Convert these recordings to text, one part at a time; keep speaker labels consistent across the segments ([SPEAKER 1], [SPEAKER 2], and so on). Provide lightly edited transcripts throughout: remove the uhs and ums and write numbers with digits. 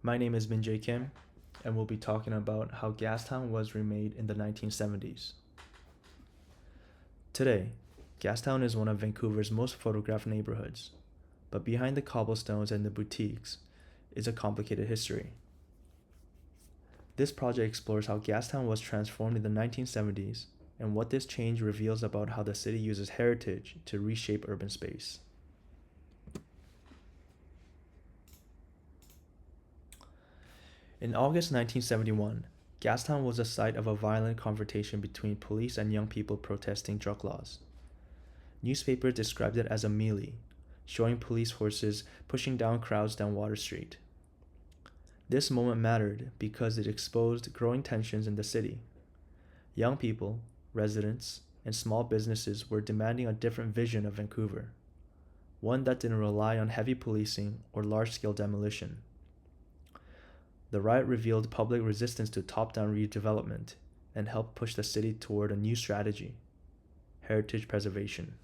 [SPEAKER 1] My name is Min Kim, and we'll be talking about how Gastown was remade in the 1970s. Today, Gastown is one of Vancouver's most photographed neighborhoods, but behind the cobblestones and the boutiques is a complicated history. This project explores how Gastown was transformed in the 1970s and what this change reveals about how the city uses heritage to reshape urban space. In August 1971, Gastown was the site of a violent confrontation between police and young people protesting drug laws. Newspapers described it as a melee, showing police horses pushing down crowds down Water Street. This moment mattered because it exposed growing tensions in the city. Young people, residents, and small businesses were demanding a different vision of Vancouver, one that didn't rely on heavy policing or large-scale demolition. The riot revealed public resistance to top-down redevelopment and helped push the city toward a new strategy: heritage preservation.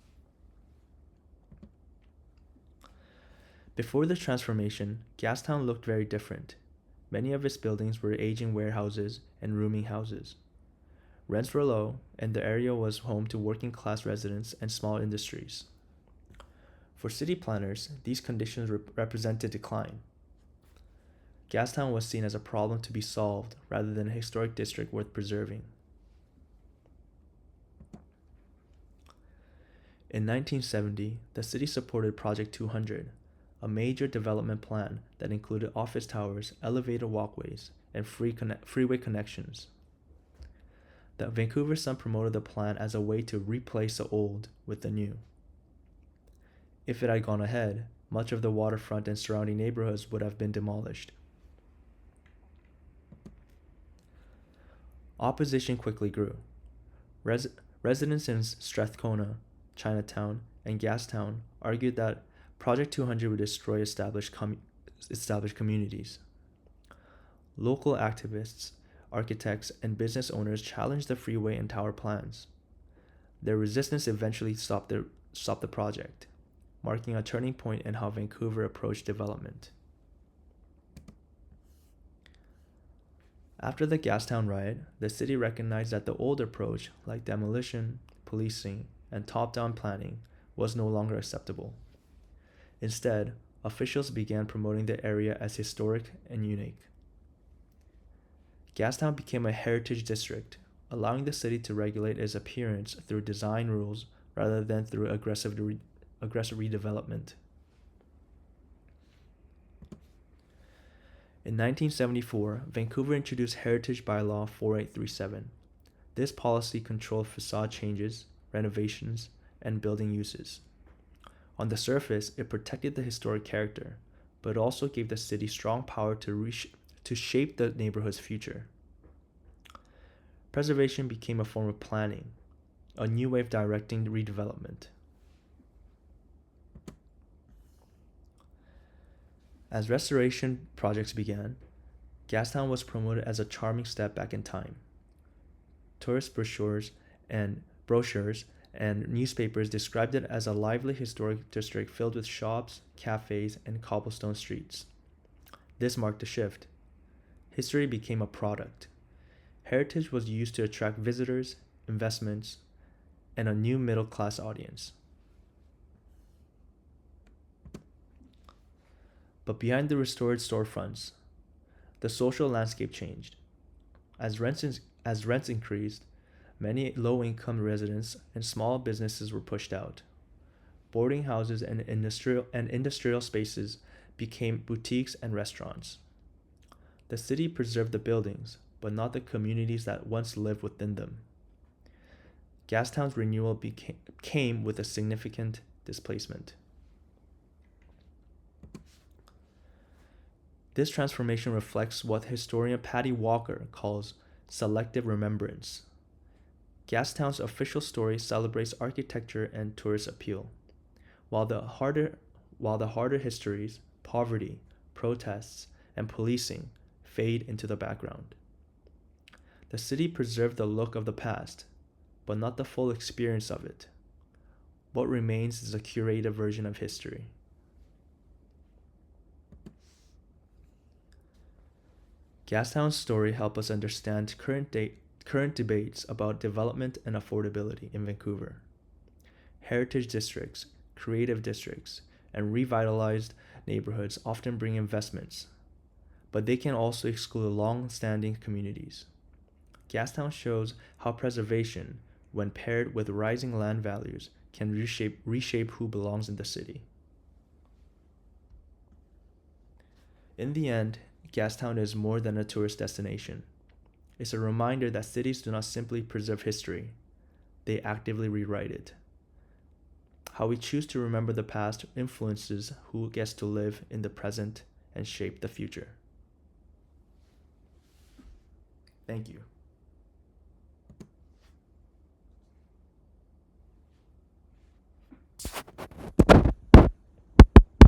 [SPEAKER 1] Before the transformation, Gastown looked very different. Many of its buildings were aging warehouses and rooming houses. Rents were low, and the area was home to working-class residents and small industries. For city planners, these conditions represented decline. Gastown was seen as a problem to be solved rather than a historic district worth preserving. In 1970, the city supported Project 200, a major development plan that included office towers, elevated walkways, and freeway connections. The Vancouver Sun promoted the plan as a way to replace the old with the new. If it had gone ahead, much of the waterfront and surrounding neighborhoods would have been demolished. Opposition quickly grew. Residents in Strathcona, Chinatown, and Gastown argued that Project 200 would destroy established communities. Local activists, architects, and business owners challenged the freeway and tower plans. Their resistance eventually stopped the project, marking a turning point in how Vancouver approached development. After the Gastown riot, the city recognized that the old approach, like demolition, policing, and top-down planning, was no longer acceptable. Instead, officials began promoting the area as historic and unique. Gastown became a heritage district, allowing the city to regulate its appearance through design rules rather than through aggressive redevelopment. In 1974, Vancouver introduced Heritage Bylaw 4837. This policy controlled facade changes, renovations, and building uses. On the surface, it protected the historic character, but also gave the city strong power to shape the neighborhood's future. Preservation became a form of planning, a new way of directing redevelopment. As restoration projects began, Gastown was promoted as a charming step back in time. Tourist brochures and newspapers described it as a lively historic district filled with shops, cafes, and cobblestone streets. This marked a shift. History became a product. Heritage was used to attract visitors, investments, and a new middle-class audience. But behind the restored storefronts, the social landscape changed. As rents increased, many low-income residents and small businesses were pushed out. Boarding houses and industrial spaces became boutiques and restaurants. The city preserved the buildings, but not the communities that once lived within them. Gastown's renewal came with a significant displacement. This transformation reflects what historian Patty Walker calls selective remembrance. Gastown's official story celebrates architecture and tourist appeal, while the harder histories, poverty, protests, and policing fade into the background. The city preserved the look of the past, but not the full experience of it. What remains is a curated version of history. Gastown's story helps us understand current debates about development and affordability in Vancouver. Heritage districts, creative districts, and revitalized neighborhoods often bring investments, but they can also exclude long-standing communities. Gastown shows how preservation, when paired with rising land values, can reshape who belongs in the city. In the end, Gastown is more than a tourist destination. It's a reminder that cities do not simply preserve history, they actively rewrite it. How we choose to remember the past influences who gets to live in the present and shape the future. Thank you.